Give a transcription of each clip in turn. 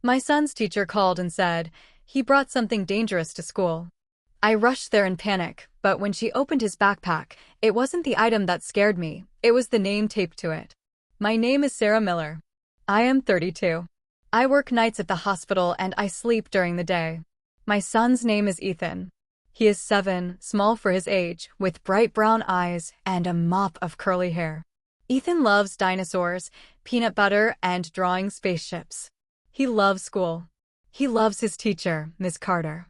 My son's teacher called and said he brought something dangerous to school. I rushed there in panic, but when she opened his backpack, it wasn't the item that scared me, it was the name taped to it. My name is Sarah Miller. I am 32. I work nights at the hospital and I sleep during the day. My son's name is Ethan. He is 7, small for his age, with bright brown eyes and a mop of curly hair. Ethan loves dinosaurs, peanut butter, and drawing spaceships. He loves school. He loves his teacher, Miss Carter.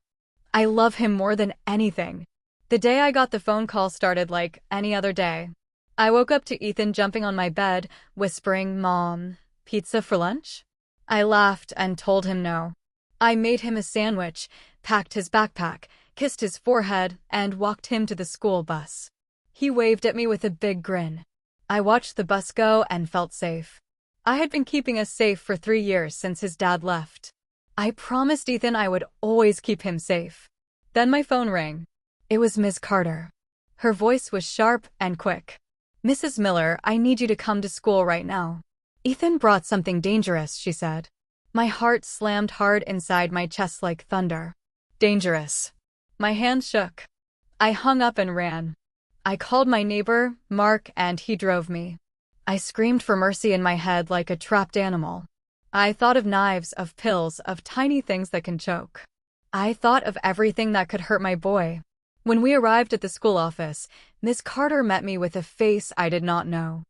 I love him more than anything. The day I got the phone call started like any other day. I woke up to Ethan jumping on my bed, whispering, "Mom, pizza for lunch?" I laughed and told him no. I made him a sandwich, packed his backpack, kissed his forehead, and walked him to the school bus. He waved at me with a big grin. I watched the bus go and felt safe. I had been keeping us safe for 3 years since his dad left. I promised Ethan I would always keep him safe. Then my phone rang. It was Miss Carter. Her voice was sharp and quick. "Mrs. Miller, I need you to come to school right now. Ethan brought something dangerous," she said. My heart slammed hard inside my chest like thunder. Dangerous. My hand shook. I hung up and ran. I called my neighbor, Mark, and he drove me. I screamed for mercy in my head like a trapped animal. I thought of knives, of pills, of tiny things that can choke. I thought of everything that could hurt my boy. When we arrived at the school office, Miss Carter met me with a face I did not know.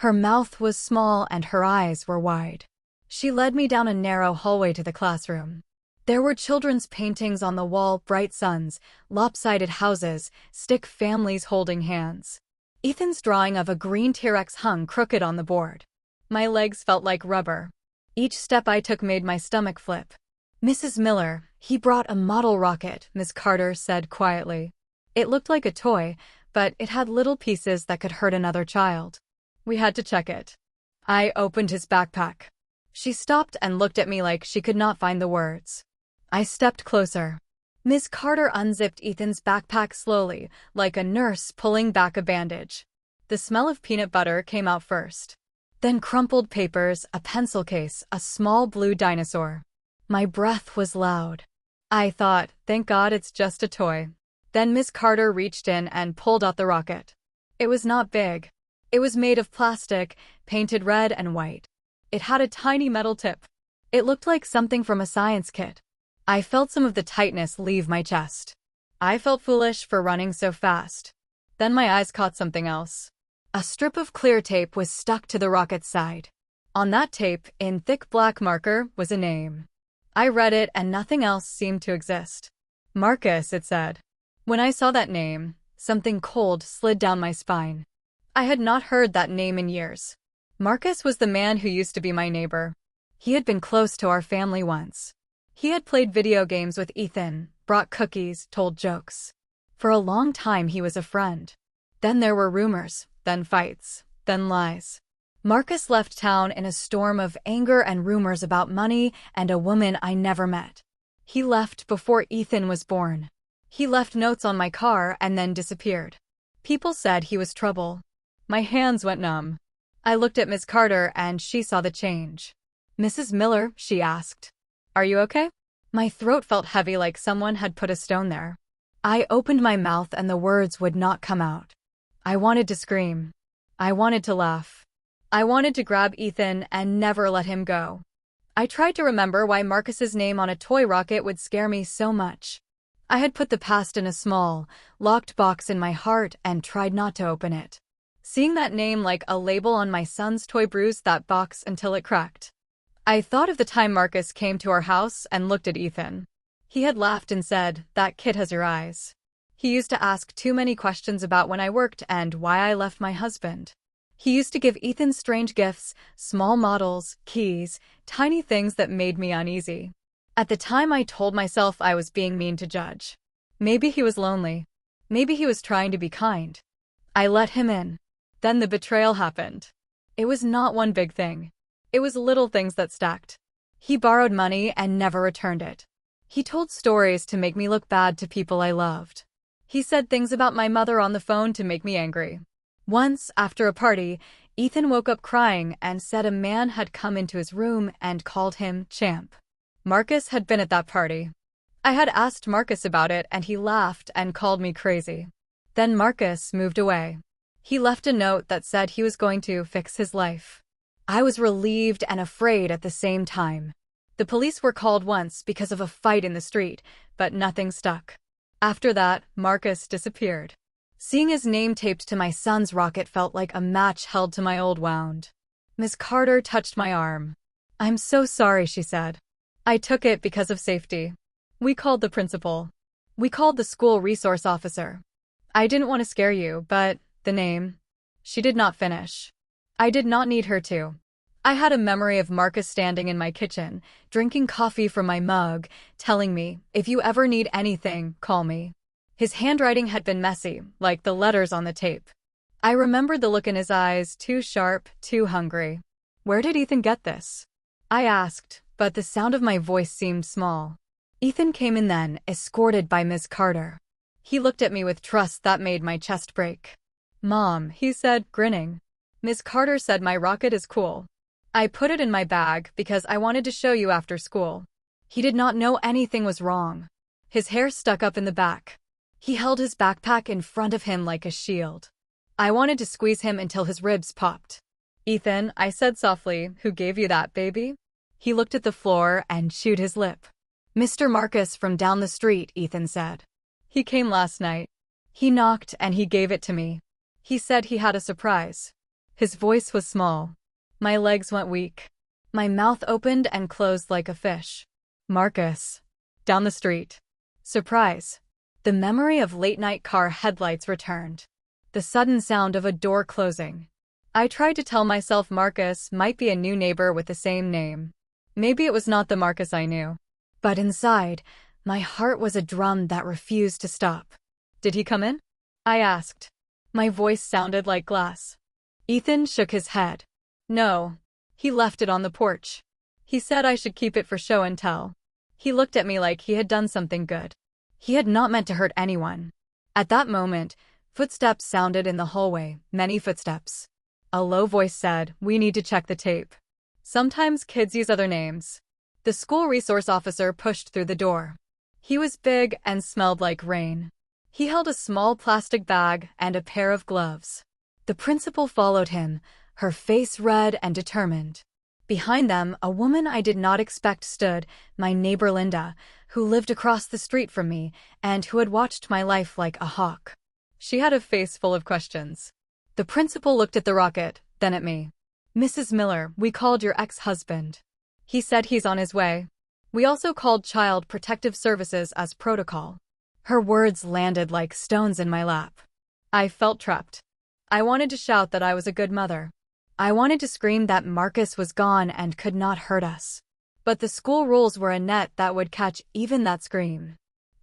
Her mouth was small and her eyes were wide. She led me down a narrow hallway to the classroom. There were children's paintings on the wall, bright suns, lopsided houses, stick families holding hands. Ethan's drawing of a green T-Rex hung crooked on the board. My legs felt like rubber. Each step I took made my stomach flip. "Mrs. Miller, he brought a model rocket," Miss Carter said quietly. It looked like a toy, but it had little pieces that could hurt another child. We had to check it. I opened his backpack. She stopped and looked at me like she could not find the words. I stepped closer. Miss Carter unzipped Ethan's backpack slowly, like a nurse pulling back a bandage. The smell of peanut butter came out first. Then crumpled papers, a pencil case, a small blue dinosaur. My breath was loud. I thought, thank God it's just a toy. Then Miss Carter reached in and pulled out the rocket. It was not big. It was made of plastic, painted red and white. It had a tiny metal tip. It looked like something from a science kit. I felt some of the tightness leave my chest. I felt foolish for running so fast. Then my eyes caught something else. A strip of clear tape was stuck to the rocket's side. On that tape, in thick black marker, was a name. I read it and nothing else seemed to exist. Marcus, it said. When I saw that name, something cold slid down my spine. I had not heard that name in years. Marcus was the man who used to be my neighbor. He had been close to our family once. He had played video games with Ethan, brought cookies, told jokes. For a long time he was a friend. Then there were rumors, then fights, then lies. Marcus left town in a storm of anger and rumors about money and a woman I never met. He left before Ethan was born. He left notes on my car and then disappeared. People said he was trouble. My hands went numb. I looked at Miss Carter and she saw the change. "Mrs. Miller," she asked. "Are you okay?" My throat felt heavy like someone had put a stone there. I opened my mouth and the words would not come out. I wanted to scream. I wanted to laugh. I wanted to grab Ethan and never let him go. I tried to remember why Marcus's name on a toy rocket would scare me so much. I had put the past in a small, locked box in my heart and tried not to open it. Seeing that name like a label on my son's toy bruised that box until it cracked. I thought of the time Marcus came to our house and looked at Ethan. He had laughed and said, "That kid has your eyes." He used to ask too many questions about when I worked and why I left my husband. He used to give Ethan strange gifts, small models, keys, tiny things that made me uneasy. At the time I told myself I was being mean to Judge. Maybe he was lonely. Maybe he was trying to be kind. I let him in. Then the betrayal happened. It was not one big thing. It was little things that stacked. He borrowed money and never returned it. He told stories to make me look bad to people I loved. He said things about my mother on the phone to make me angry. Once, after a party, Ethan woke up crying and said a man had come into his room and called him champ. Marcus had been at that party. I had asked Marcus about it and he laughed and called me crazy. Then Marcus moved away. He left a note that said he was going to fix his life. I was relieved and afraid at the same time. The police were called once because of a fight in the street, but nothing stuck. After that, Marcus disappeared. Seeing his name taped to my son's rocket felt like a match held to my old wound. Miss Carter touched my arm. "I'm so sorry," she said. "I took it because of safety. We called the principal. We called the school resource officer. I didn't want to scare you, but the name..." She did not finish. I did not need her to. I had a memory of Marcus standing in my kitchen, drinking coffee from my mug, telling me, "If you ever need anything, call me." His handwriting had been messy, like the letters on the tape. I remembered the look in his eyes, too sharp, too hungry. "Where did Ethan get this?" I asked, but the sound of my voice seemed small. Ethan came in then, escorted by Miss Carter. He looked at me with trust that made my chest break. "Mom," he said, grinning. "Miss Carter said my rocket is cool. I put it in my bag because I wanted to show you after school." He did not know anything was wrong. His hair stuck up in the back. He held his backpack in front of him like a shield. I wanted to squeeze him until his ribs popped. "Ethan," I said softly, "who gave you that, baby?" He looked at the floor and chewed his lip. "Mr. Marcus from down the street," Ethan said. "He came last night. He knocked and he gave it to me. He said he had a surprise." His voice was small. My legs went weak. My mouth opened and closed like a fish. "Marcus. Down the street. Surprise." The memory of late-night car headlights returned. The sudden sound of a door closing. I tried to tell myself Marcus might be a new neighbor with the same name. Maybe it was not the Marcus I knew. But inside, my heart was a drum that refused to stop. "Did he come in?" I asked. My voice sounded like glass. Ethan shook his head. "No. He left it on the porch. He said I should keep it for show and tell." He looked at me like he had done something good. He had not meant to hurt anyone. At that moment, footsteps sounded in the hallway, many footsteps. A low voice said, "We need to check the tape." Sometimes kids use other names. The school resource officer pushed through the door. He was big and smelled like rain. He held a small plastic bag and a pair of gloves. The principal followed him, her face red and determined. Behind them, a woman I did not expect stood, my neighbor Linda, who lived across the street from me and who had watched my life like a hawk. She had a face full of questions. The principal looked at the rocket, then at me. "Mrs. Miller, we called your ex-husband. He said he's on his way. We also called Child Protective Services as protocol." Her words landed like stones in my lap. I felt trapped. I wanted to shout that I was a good mother. I wanted to scream that Marcus was gone and could not hurt us. But the school rules were a net that would catch even that scream.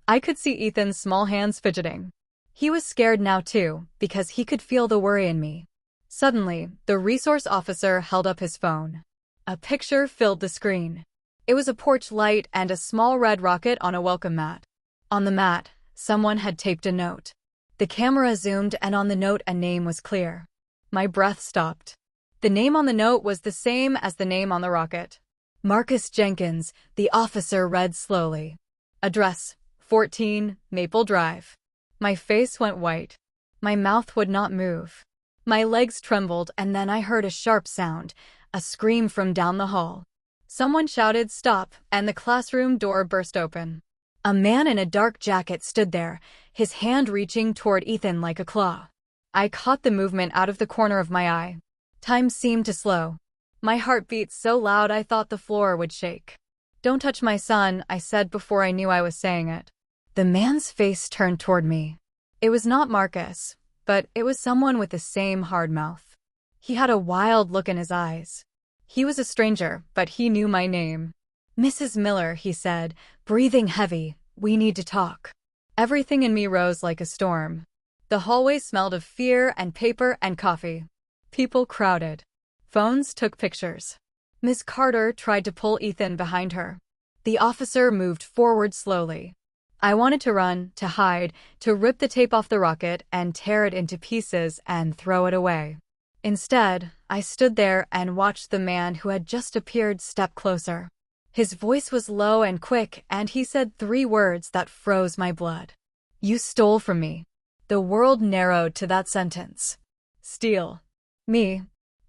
I could see Ethan's small hands fidgeting. He was scared now too, because he could feel the worry in me. Suddenly, the resource officer held up his phone. A picture filled the screen. It was a porch light and a small red rocket on a welcome mat. On the mat, someone had taped a note. The camera zoomed and on the note a name was clear. My breath stopped. The name on the note was the same as the name on the rocket. "Marcus Jenkins," the officer read slowly. "Address, 14 Maple Drive." My face went white. My mouth would not move. My legs trembled and then I heard a sharp sound, a scream from down the hall. Someone shouted, "Stop," and the classroom door burst open. A man in a dark jacket stood there, his hand reaching toward Ethan like a claw. I caught the movement out of the corner of my eye. Time seemed to slow. My heart beat so loud I thought the floor would shake. "Don't touch my son," I said before I knew I was saying it. The man's face turned toward me. It was not Marcus, but it was someone with the same hard mouth. He had a wild look in his eyes. He was a stranger, but he knew my name. "Mrs. Miller," he said, breathing heavy, "we need to talk." Everything in me rose like a storm. The hallway smelled of fear and paper and coffee. People crowded. Phones took pictures. Miss Carter tried to pull Ethan behind her. The officer moved forward slowly. I wanted to run, to hide, to rip the tape off the rocket and tear it into pieces and throw it away. Instead, I stood there and watched the man who had just appeared step closer. His voice was low and quick, and he said 3 words that froze my blood. You stole from me. The world narrowed to that sentence. Steal. Me.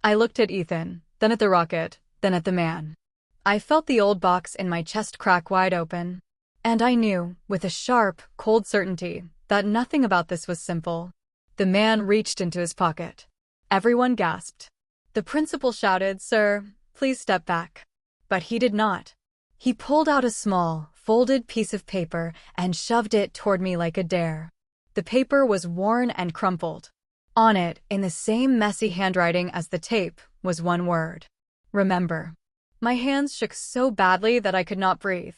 I looked at Ethan, then at the rocket, then at the man. I felt the old box in my chest crack wide open. And I knew, with a sharp, cold certainty, that nothing about this was simple. The man reached into his pocket. Everyone gasped. The principal shouted, "Sir, please step back." But he did not. He pulled out a small, folded piece of paper and shoved it toward me like a dare. The paper was worn and crumpled. On it, in the same messy handwriting as the tape, was one word. Remember. My hands shook so badly that I could not breathe.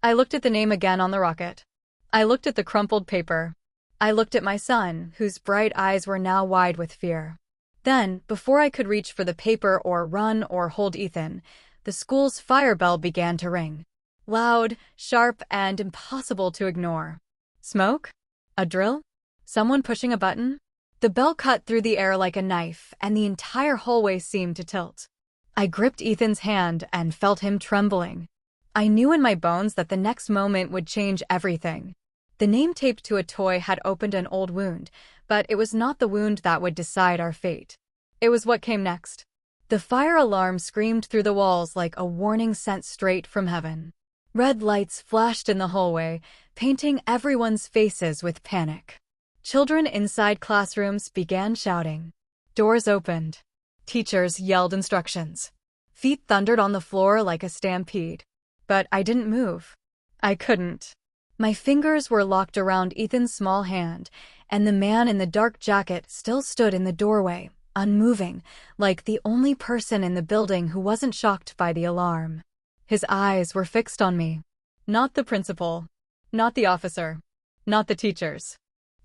I looked at the name again on the rocket. I looked at the crumpled paper. I looked at my son, whose bright eyes were now wide with fear. Then, before I could reach for the paper or run or hold Ethan, the school's fire bell began to ring. Loud, sharp, and impossible to ignore. Smoke? A drill? Someone pushing a button? The bell cut through the air like a knife, and the entire hallway seemed to tilt. I gripped Ethan's hand and felt him trembling. I knew in my bones that the next moment would change everything. The name taped to a toy had opened an old wound, but it was not the wound that would decide our fate. It was what came next. The fire alarm screamed through the walls like a warning sent straight from heaven. Red lights flashed in the hallway, painting everyone's faces with panic. Children inside classrooms began shouting. Doors opened. Teachers yelled instructions. Feet thundered on the floor like a stampede. But I didn't move. I couldn't. My fingers were locked around Ethan's small hand, and the man in the dark jacket still stood in the doorway, unmoving, like the only person in the building who wasn't shocked by the alarm. His eyes were fixed on me. Not the principal. Not the officer. Not the teachers.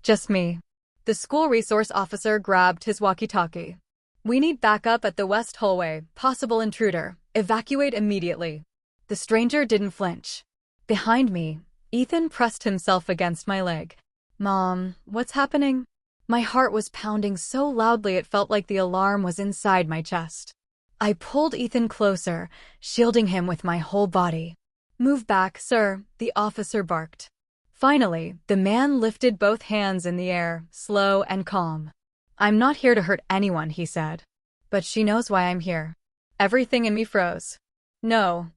Just me. The school resource officer grabbed his walkie-talkie. We need backup at the west hallway. Possible intruder. Evacuate immediately. The stranger didn't flinch. Behind me, Ethan pressed himself against my leg. Mom, what's happening? My heart was pounding so loudly it felt like the alarm was inside my chest. I pulled Ethan closer, shielding him with my whole body. Move back, sir, the officer barked. Finally, the man lifted both hands in the air, slow and calm. I'm not here to hurt anyone, he said. But she knows why I'm here. Everything in me froze. No,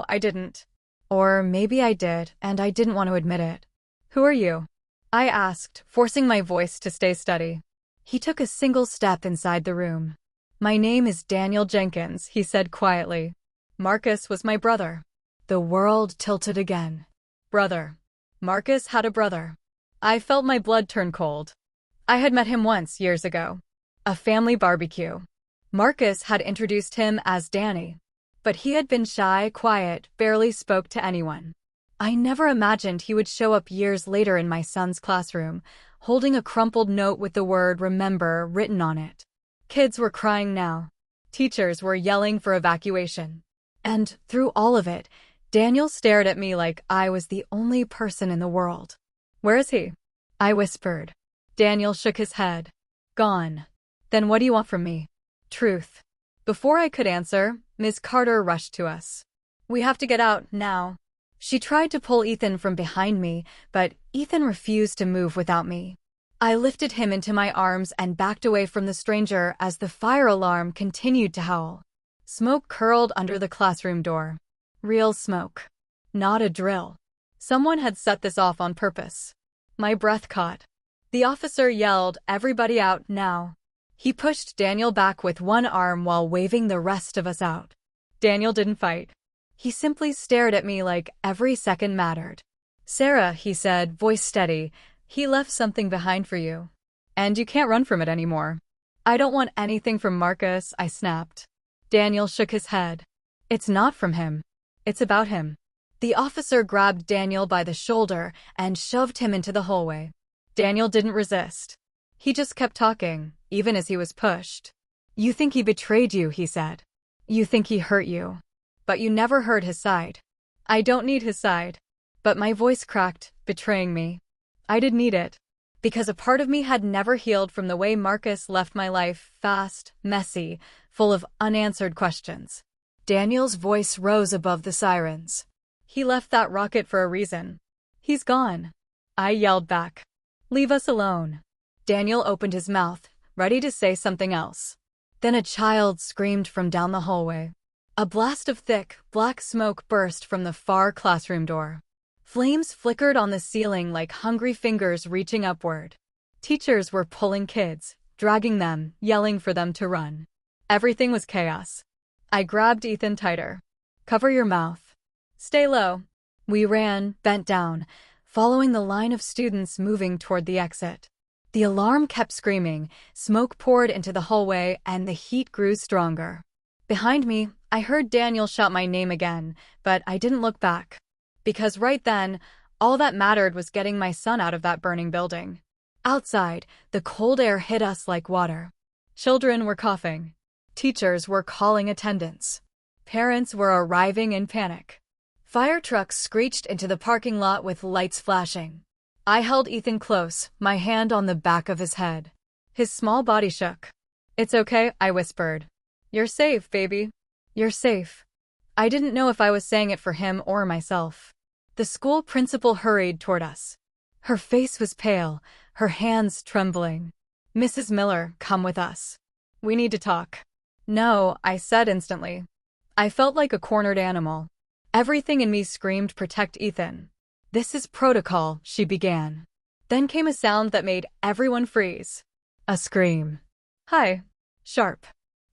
I didn't. Or maybe I did, and I didn't want to admit it. Who are you? I asked, forcing my voice to stay steady. He took a single step inside the room. My name is Daniel Jenkins, he said quietly. Marcus was my brother. The world tilted again. Brother. Marcus had a brother. I felt my blood turn cold. I had met him once years ago. A family barbecue. Marcus had introduced him as Danny. But he had been shy, quiet, barely spoke to anyone. I never imagined he would show up years later in my son's classroom, holding a crumpled note with the word "remember" written on it. Kids were crying now. Teachers were yelling for evacuation. And through all of it, Daniel stared at me like I was the only person in the world. Where is he? I whispered. Daniel shook his head. Gone. Then what do you want from me? Truth. Before I could answer, Ms. Carter rushed to us. We have to get out, now. She tried to pull Ethan from behind me, but Ethan refused to move without me. I lifted him into my arms and backed away from the stranger as the fire alarm continued to howl. Smoke curled under the classroom door. Real smoke. Not a drill. Someone had set this off on purpose. My breath caught. The officer yelled, "Everybody out, now." He pushed Daniel back with one arm while waving the rest of us out. Daniel didn't fight. He simply stared at me like every second mattered. Sarah, he said, voice steady, he left something behind for you. And you can't run from it anymore. I don't want anything from Marcus, I snapped. Daniel shook his head. It's not from him. It's about him. The officer grabbed Daniel by the shoulder and shoved him into the hallway. Daniel didn't resist. He just kept talking, even as he was pushed. You think he betrayed you, he said. You think he hurt you. But you never heard his side. I don't need his side. But my voice cracked, betraying me. I did need it. Because a part of me had never healed from the way Marcus left my life, fast, messy, full of unanswered questions. Daniel's voice rose above the sirens. He left that rocket for a reason. He's gone. I yelled back. Leave us alone. Daniel opened his mouth, ready to say something else. Then a child screamed from down the hallway. A blast of thick, black smoke burst from the far classroom door. Flames flickered on the ceiling like hungry fingers reaching upward. Teachers were pulling kids, dragging them, yelling for them to run. Everything was chaos. I grabbed Ethan tighter. Cover your mouth. Stay low. We ran, bent down, following the line of students moving toward the exit. The alarm kept screaming, smoke poured into the hallway, and the heat grew stronger. Behind me, I heard Daniel shout my name again, but I didn't look back. Because right then, all that mattered was getting my son out of that burning building. Outside, the cold air hit us like water. Children were coughing. Teachers were calling attendance. Parents were arriving in panic. Fire trucks screeched into the parking lot with lights flashing. I held Ethan close, my hand on the back of his head. His small body shook. It's okay, I whispered. You're safe, baby. You're safe. I didn't know if I was saying it for him or myself. The school principal hurried toward us. Her face was pale, her hands trembling. Mrs. Miller, come with us. We need to talk. No, I said instantly. I felt like a cornered animal. Everything in me screamed, protect Ethan. This is protocol, she began. Then came a sound that made everyone freeze. A scream. Hi. Sharp.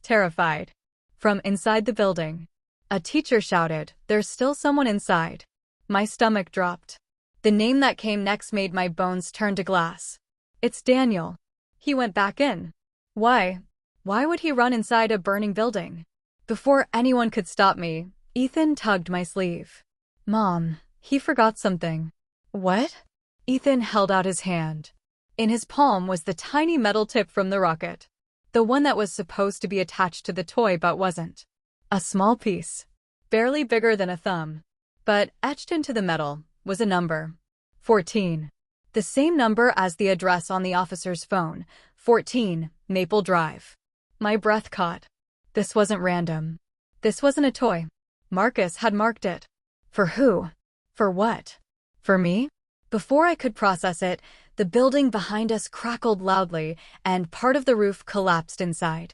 Terrified. From inside the building. A teacher shouted, there's still someone inside. My stomach dropped. The name that came next made my bones turn to glass. It's Daniel. He went back in. Why? Why would he run inside a burning building? Before anyone could stop me, Ethan tugged my sleeve. Mom, he forgot something. What? Ethan held out his hand. In his palm was the tiny metal tip from the rocket. The one that was supposed to be attached to the toy but wasn't. A small piece. Barely bigger than a thumb. But etched into the metal was a number. 14. The same number as the address on the officer's phone. 14, Maple Drive. My breath caught. This wasn't random. This wasn't a toy. Marcus had marked it. For who? For what? For me? Before I could process it, the building behind us crackled loudly, and part of the roof collapsed inside.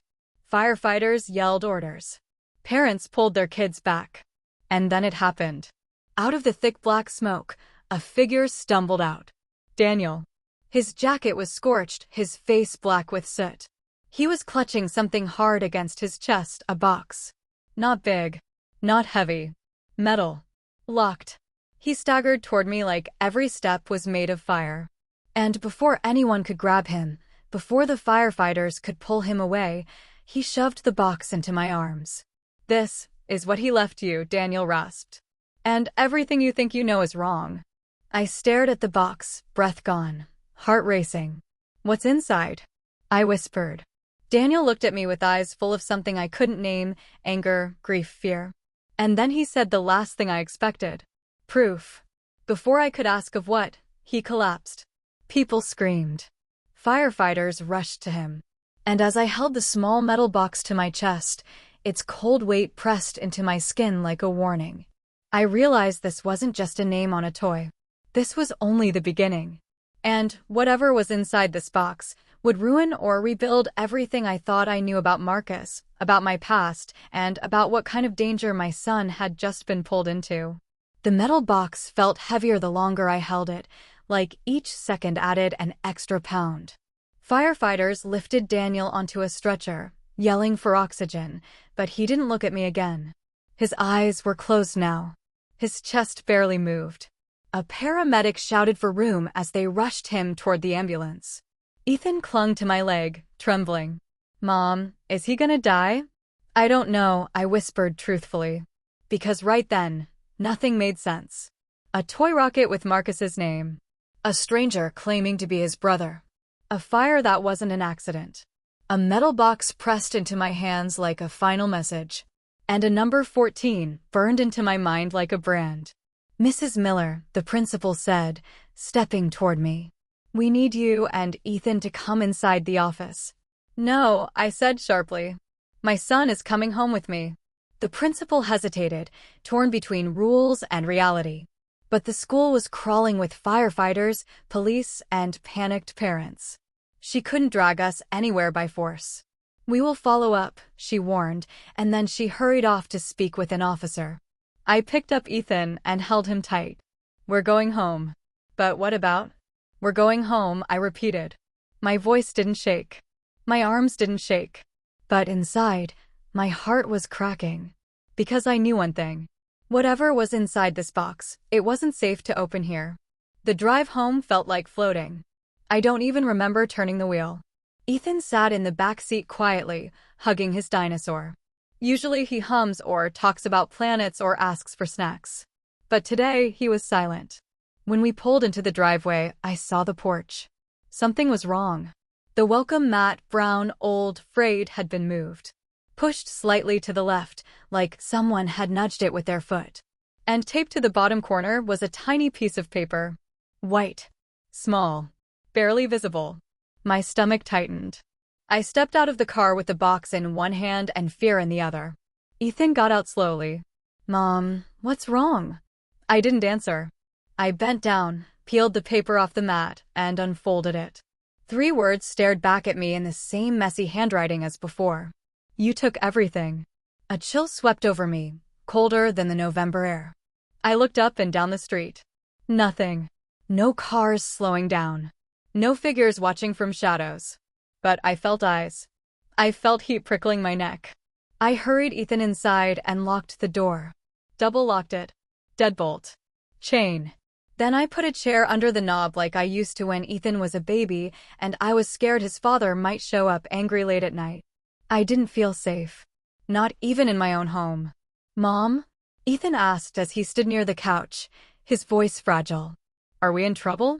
Firefighters yelled orders. Parents pulled their kids back. And then it happened. Out of the thick black smoke, a figure stumbled out. Daniel. His jacket was scorched, his face black with soot. He was clutching something hard against his chest, a box. Not big. Not heavy. Metal. Locked. He staggered toward me like every step was made of fire. And before anyone could grab him, before the firefighters could pull him away, he shoved the box into my arms. This is what he left you, Daniel rasped. And everything you think you know is wrong. I stared at the box, breath gone, heart racing. What's inside? I whispered. Daniel looked at me with eyes full of something I couldn't name, anger, grief, fear. And then he said the last thing I expected. Proof. Before I could ask of what, he collapsed. People screamed. Firefighters rushed to him. And as I held the small metal box to my chest, its cold weight pressed into my skin like a warning. I realized this wasn't just a name on a toy. This was only the beginning. And whatever was inside this box would ruin or rebuild everything I thought I knew about Marcus, about my past, and about what kind of danger my son had just been pulled into. The metal box felt heavier the longer I held it, like each second added an extra pound. Firefighters lifted Daniel onto a stretcher, yelling for oxygen, but he didn't look at me again. His eyes were closed now. His chest barely moved. A paramedic shouted for room as they rushed him toward the ambulance. Ethan clung to my leg, trembling. Mom, is he gonna die? I don't know, I whispered truthfully. Because right then, nothing made sense. A toy rocket with Marcus's name. A stranger claiming to be his brother. A fire that wasn't an accident. A metal box pressed into my hands like a final message. And a number 14 burned into my mind like a brand. Mrs. Miller, the principal said, stepping toward me. We need you and Ethan to come inside the office. No, I said sharply. My son is coming home with me. The principal hesitated, torn between rules and reality. But the school was crawling with firefighters, police, and panicked parents. She couldn't drag us anywhere by force. "We will follow up," she warned, and then she hurried off to speak with an officer. I picked up Ethan and held him tight. "We're going home." "But what about?" "We're going home," I repeated. My voice didn't shake. My arms didn't shake. But inside, my heart was cracking. Because I knew one thing. Whatever was inside this box, it wasn't safe to open here. The drive home felt like floating. I don't even remember turning the wheel. Ethan sat in the back seat quietly, hugging his dinosaur. Usually he hums or talks about planets or asks for snacks. But today, he was silent. When we pulled into the driveway, I saw the porch. Something was wrong. The welcome mat, brown, old, frayed, had been moved. Pushed slightly to the left, like someone had nudged it with their foot. And taped to the bottom corner was a tiny piece of paper. White. Small. Barely visible. My stomach tightened. I stepped out of the car with the box in one hand and fear in the other. Ethan got out slowly. "Mom, what's wrong?" I didn't answer. I bent down, peeled the paper off the mat, and unfolded it. 3 words stared back at me in the same messy handwriting as before. "You took everything." A chill swept over me, colder than the November air. I looked up and down the street. Nothing. No cars slowing down. No figures watching from shadows. But I felt eyes. I felt heat prickling my neck. I hurried Ethan inside and locked the door. Double-locked it. Deadbolt. Chain. Then I put a chair under the knob like I used to when Ethan was a baby, and I was scared his father might show up angry late at night. I didn't feel safe. Not even in my own home. "Mom?" Ethan asked as he stood near the couch, his voice fragile. "Are we in trouble?"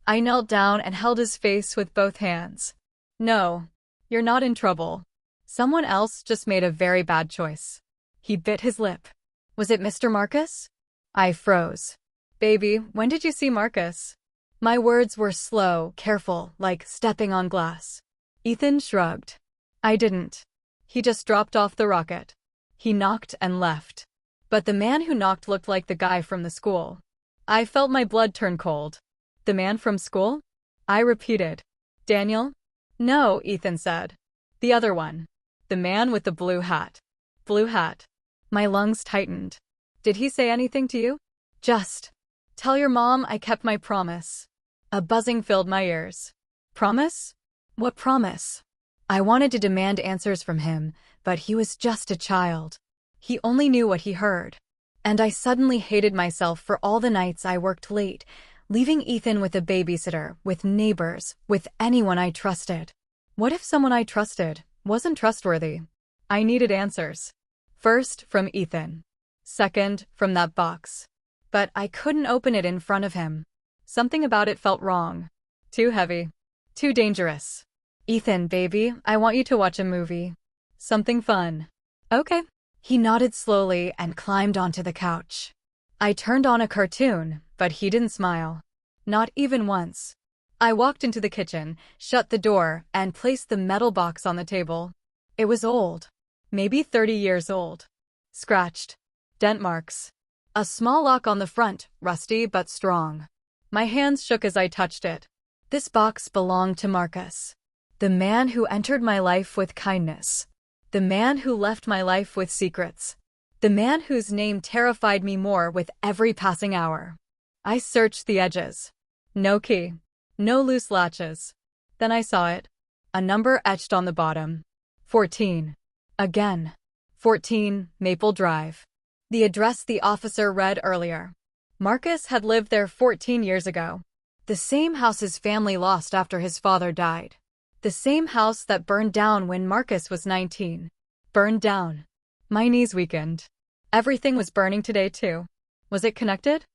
I knelt down and held his face with both hands. "No, you're not in trouble. Someone else just made a very bad choice." He bit his lip. "Was it Mr. Marcus?" I froze. "Baby, when did you see Marcus?" My words were slow, careful, like stepping on glass. Ethan shrugged. "I didn't. He just dropped off the rocket. He knocked and left." But the man who knocked looked like the guy from the school. I felt my blood turn cold. "The man from school?" I repeated. "Daniel?" "No," Ethan said. "The other one. The man with the blue hat." "Blue hat." My lungs tightened. "Did he say anything to you?" "Just, tell your mom I kept my promise." A buzzing filled my ears. "Promise? What promise?" I wanted to demand answers from him, but he was just a child. He only knew what he heard. And I suddenly hated myself for all the nights I worked late, leaving Ethan with a babysitter, with neighbors, with anyone I trusted. What if someone I trusted wasn't trustworthy? I needed answers. First, from Ethan. Second, from that box. But I couldn't open it in front of him. Something about it felt wrong. Too heavy. Too dangerous. "Ethan, baby, I want you to watch a movie. Something fun." "Okay." He nodded slowly and climbed onto the couch. I turned on a cartoon, but he didn't smile. Not even once. I walked into the kitchen, shut the door, and placed the metal box on the table. It was old. Maybe 30 years old. Scratched. Dent marks. A small lock on the front, rusty but strong. My hands shook as I touched it. This box belonged to Marcus. The man who entered my life with kindness. The man who left my life with secrets. The man whose name terrified me more with every passing hour. I searched the edges. No key. No loose latches. Then I saw it. A number etched on the bottom. 14. Again. 14, Maple Drive. The address the officer read earlier. Marcus had lived there 14 years ago. The same house his family lost after his father died. The same house that burned down when Marcus was 19. Burned down. My knees weakened. Everything was burning today too. Was it connected?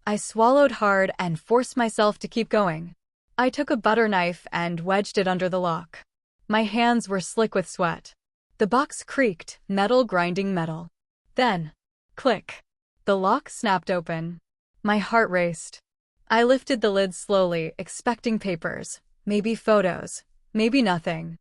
I swallowed hard and forced myself to keep going. I took a butter knife and wedged it under the lock. My hands were slick with sweat. The box creaked, metal grinding metal. Then, click. The lock snapped open. My heart raced. I lifted the lid slowly, expecting papers, maybe photos, maybe nothing.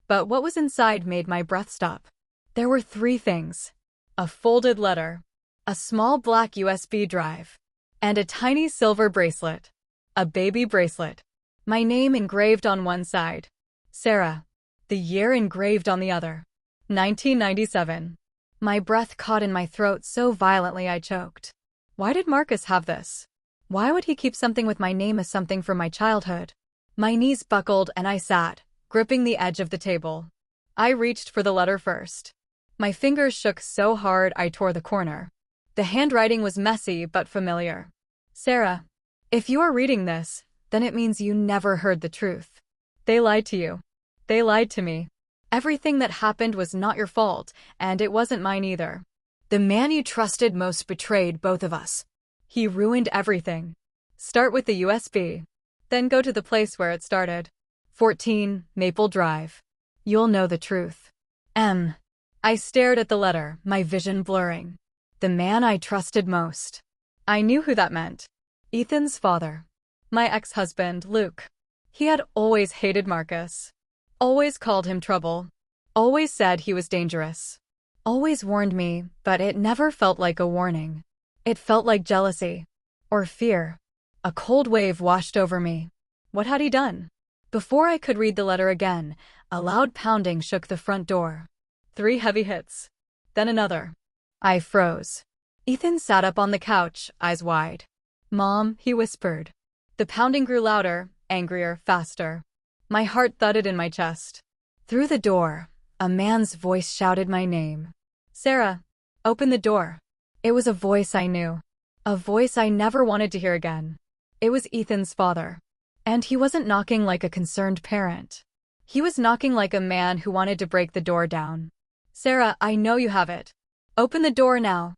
But what was inside made my breath stop. There were 3 things. a folded letter, a small black USB drive, and a tiny silver bracelet. A baby bracelet. My name engraved on one side. Sarah. The year engraved on the other. 1997. My breath caught in my throat so violently I choked. Why did Marcus have this? Why would he keep something with my name as something from my childhood? My knees buckled and I sat, gripping the edge of the table. I reached for the letter first. My fingers shook so hard I tore the corner. The handwriting was messy but familiar. Sarah, if you are reading this, then it means you never heard the truth. They lied to you. They lied to me. Everything that happened was not your fault, and it wasn't mine either. The man you trusted most betrayed both of us. He ruined everything. Start with the USB. Then go to the place where it started. 14, Maple Drive. You'll know the truth. M. I stared at the letter, my vision blurring. The man I trusted most. I knew who that meant. Ethan's father. My ex-husband, Luke. He had always hated Marcus. Always called him trouble. Always said he was dangerous. Always warned me, but it never felt like a warning. It felt like jealousy. Or fear. A cold wave washed over me. What had he done? Before I could read the letter again, a loud pounding shook the front door. 3 heavy hits. Then another. I froze. Ethan sat up on the couch, eyes wide. Mom, he whispered. The pounding grew louder, angrier, faster. My heart thudded in my chest. Through the door, a man's voice shouted my name. Sarah, open the door. It was a voice I knew. A voice I never wanted to hear again. It was Ethan's father. And he wasn't knocking like a concerned parent. He was knocking like a man who wanted to break the door down. Sarah, I know you have it. Open the door now.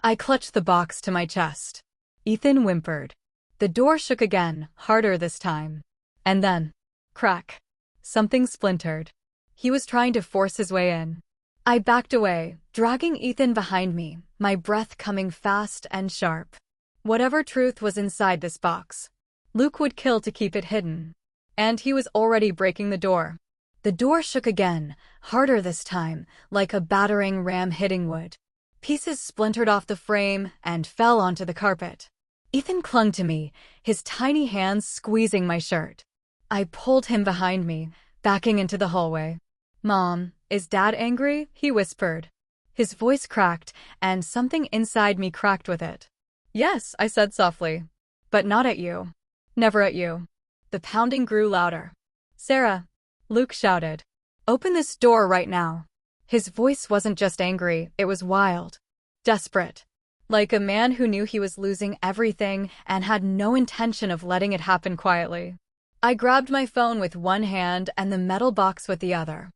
I clutched the box to my chest. Ethan whimpered. The door shook again, harder this time. And then, crack. Something splintered. He was trying to force his way in. I backed away, dragging Ethan behind me, my breath coming fast and sharp. Whatever truth was inside this box, Luke would kill to keep it hidden. And he was already breaking the door. The door shook again, harder this time, like a battering ram hitting wood. Pieces splintered off the frame and fell onto the carpet. Ethan clung to me, his tiny hands squeezing my shirt. I pulled him behind me, backing into the hallway. Mom, is Dad angry? He whispered. His voice cracked, and something inside me cracked with it. Yes, I said softly. But not at you. Never at you. The pounding grew louder. Sarah, Luke shouted. Open this door right now. His voice wasn't just angry, it was wild. Desperate. Like a man who knew he was losing everything and had no intention of letting it happen quietly. I grabbed my phone with one hand and the metal box with the other.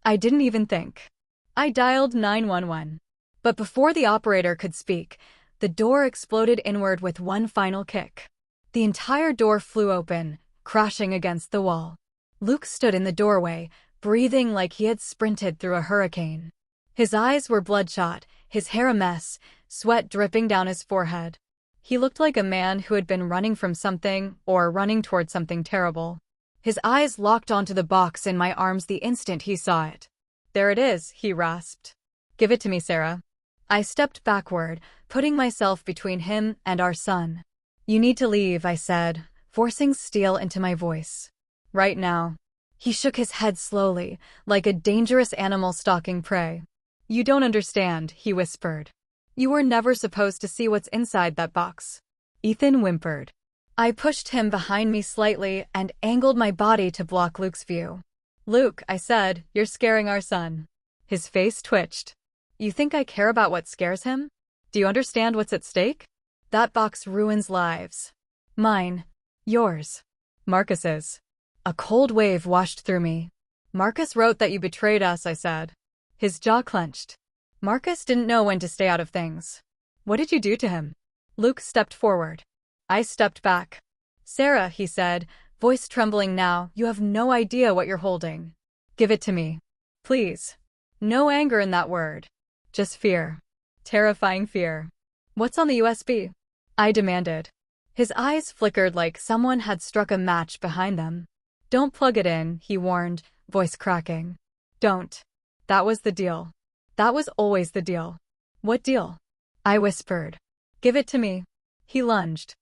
I didn't even think. I dialed 911. But before the operator could speak, the door exploded inward with one final kick. The entire door flew open, crashing against the wall. Luke stood in the doorway, breathing like he had sprinted through a hurricane. His eyes were bloodshot, his hair a mess, sweat dripping down his forehead. He looked like a man who had been running from something or running toward something terrible. His eyes locked onto the box in my arms the instant he saw it. There it is, he rasped. Give it to me, Sarah. I stepped backward, putting myself between him and our son. You need to leave, I said, forcing steel into my voice. Right now. He shook his head slowly, like a dangerous animal stalking prey. You don't understand, he whispered. You were never supposed to see what's inside that box. Ethan whimpered. I pushed him behind me slightly and angled my body to block Luke's view. Luke, I said, you're scaring our son. His face twitched. You think I care about what scares him? Do you understand what's at stake? That box ruins lives. Mine. Yours. Marcus's. A cold wave washed through me. Marcus wrote that you betrayed us, I said. His jaw clenched. Marcus didn't know when to stay out of things. What did you do to him? Luke stepped forward. I stepped back. Sarah, he said, voice trembling now, you have no idea what you're holding. Give it to me. Please. No anger in that word. Just fear. Terrifying fear. What's on the USB? I demanded. His eyes flickered like someone had struck a match behind them. Don't plug it in, he warned, voice cracking. Don't. That was the deal. That was always the deal. What deal? I whispered. Give it to me. He lunged.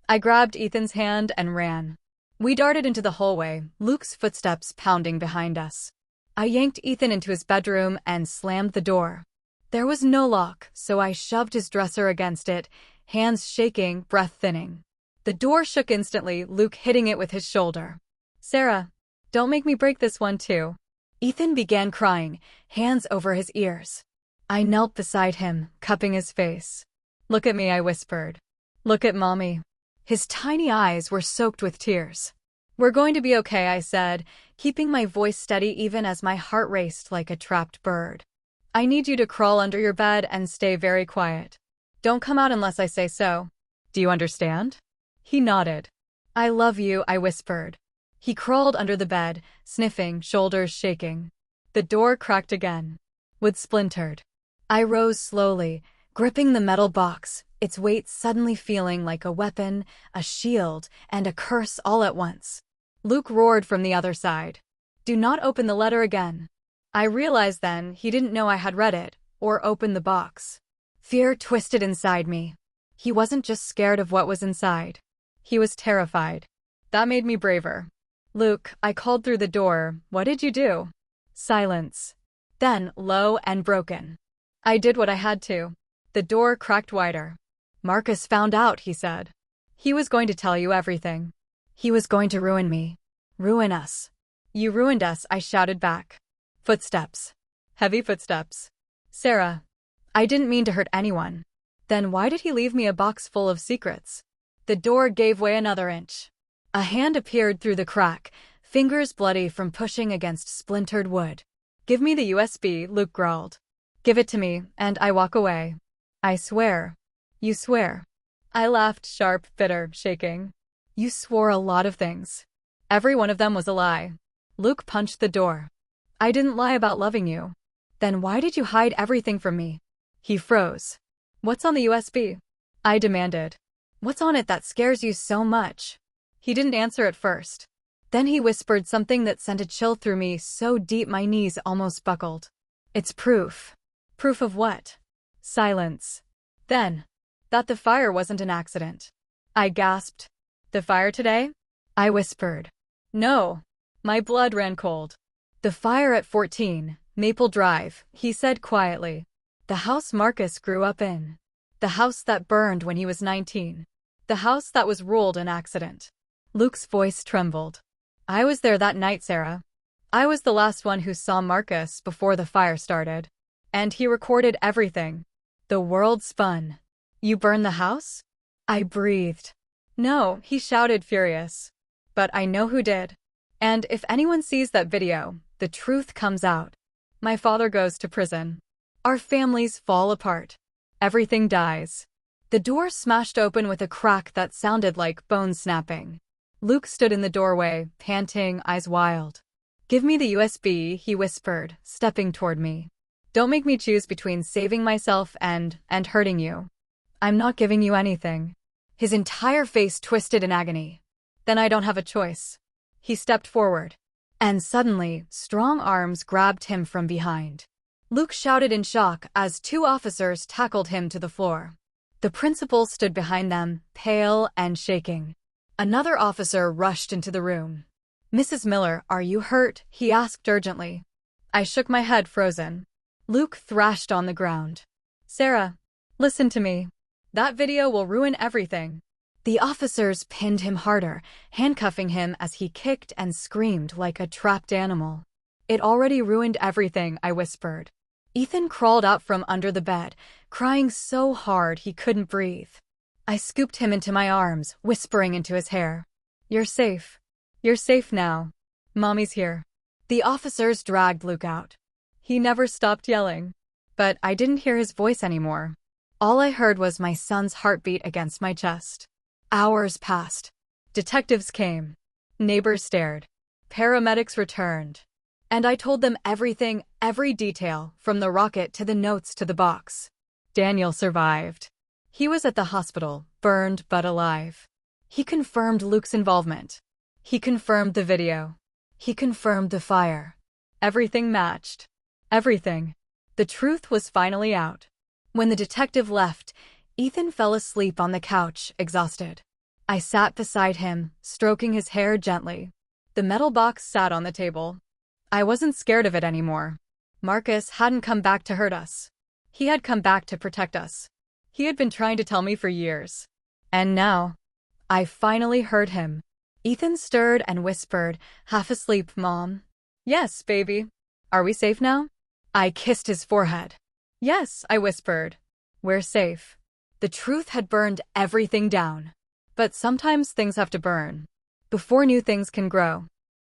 I grabbed Ethan's hand and ran. We darted into the hallway, Luke's footsteps pounding behind us. I yanked Ethan into his bedroom and slammed the door. There was no lock, so I shoved his dresser against it, hands shaking, breath thinning. The door shook instantly, Luke hitting it with his shoulder. Sarah, don't make me break this one too. Ethan began crying, hands over his ears. I knelt beside him, cupping his face. Look at me, I whispered. Look at Mommy. His tiny eyes were soaked with tears. We're going to be okay, I said, keeping my voice steady even as my heart raced like a trapped bird. I need you to crawl under your bed and stay very quiet. Don't come out unless I say so. Do you understand? He nodded. I love you, I whispered. He crawled under the bed, sniffing, shoulders shaking. The door cracked again. Wood splintered. I rose slowly, gripping the metal box, its weight suddenly feeling like a weapon, a shield, and a curse all at once. Luke roared from the other side. Do not open the letter again. I realized then he didn't know I had read it, or opened the box. Fear twisted inside me. He wasn't just scared of what was inside. He was terrified. That made me braver. Luke, I called through the door, what did you do? Silence. Then, low and broken. I did what I had to. The door cracked wider. Marcus found out, he said. He was going to tell you everything. He was going to ruin me. Ruin us. You ruined us, I shouted back. Footsteps. Heavy footsteps. Sarah. I didn't mean to hurt anyone. Then why did he leave me a box full of secrets? The door gave way another inch. A hand appeared through the crack, fingers bloody from pushing against splintered wood. Give me the USB, Luke growled. Give it to me, and I walk away. I swear. You swear. I laughed, sharp, bitter, shaking. You swore a lot of things. Every one of them was a lie. Luke punched the door. I didn't lie about loving you. Then why did you hide everything from me? He froze. What's on the USB? I demanded. What's on it that scares you so much? He didn't answer at first. Then he whispered something that sent a chill through me so deep my knees almost buckled. It's proof. Proof of what? Silence. Then, that the fire wasn't an accident. I gasped. The fire today? I whispered. No. My blood ran cold. The fire at 14, Maple Drive, he said quietly. The house Marcus grew up in. The house that burned when he was 19. The house that was ruled an accident. Luke's voice trembled. I was there that night, Sarah. I was the last one who saw Marcus before the fire started. And he recorded everything. The world spun. You burned the house? I breathed. No, he shouted, furious. But I know who did. And if anyone sees that video, the truth comes out. My father goes to prison. Our families fall apart. Everything dies. The door smashed open with a crack that sounded like bone snapping. Luke stood in the doorway, panting, eyes wild. Give me the USB, he whispered, stepping toward me. Don't make me choose between saving myself and hurting you. I'm not giving you anything. His entire face twisted in agony. Then I don't have a choice. He stepped forward. And suddenly, strong arms grabbed him from behind. Luke shouted in shock as two officers tackled him to the floor. The principal stood behind them, pale and shaking. Another officer rushed into the room. Mrs. Miller, are you hurt? He asked urgently. I shook my head, frozen. Luke thrashed on the ground. Sarah, listen to me. That video will ruin everything. The officers pinned him harder, handcuffing him as he kicked and screamed like a trapped animal. It already ruined everything, I whispered. Ethan crawled out from under the bed, crying so hard he couldn't breathe. I scooped him into my arms, whispering into his hair. You're safe. You're safe now. Mommy's here. The officers dragged Luke out. He never stopped yelling. But I didn't hear his voice anymore. All I heard was my son's heartbeat against my chest. Hours passed. Detectives came. Neighbors stared. Paramedics returned. And I told them everything, every detail, from the rocket to the notes to the box. Daniel survived. He was at the hospital, burned but alive. He confirmed Luke's involvement. He confirmed the video. He confirmed the fire. Everything matched. Everything. The truth was finally out. When the detective left, Ethan fell asleep on the couch, exhausted. I sat beside him, stroking his hair gently. The metal box sat on the table. I wasn't scared of it anymore. Marcus hadn't come back to hurt us. He had come back to protect us. He had been trying to tell me for years. And now, I finally heard him. Ethan stirred and whispered, half asleep, "Mom." "Yes, baby. Are we safe now?" I kissed his forehead. "Yes," I whispered. "We're safe." The truth had burned everything down. But sometimes things have to burn before new things can grow.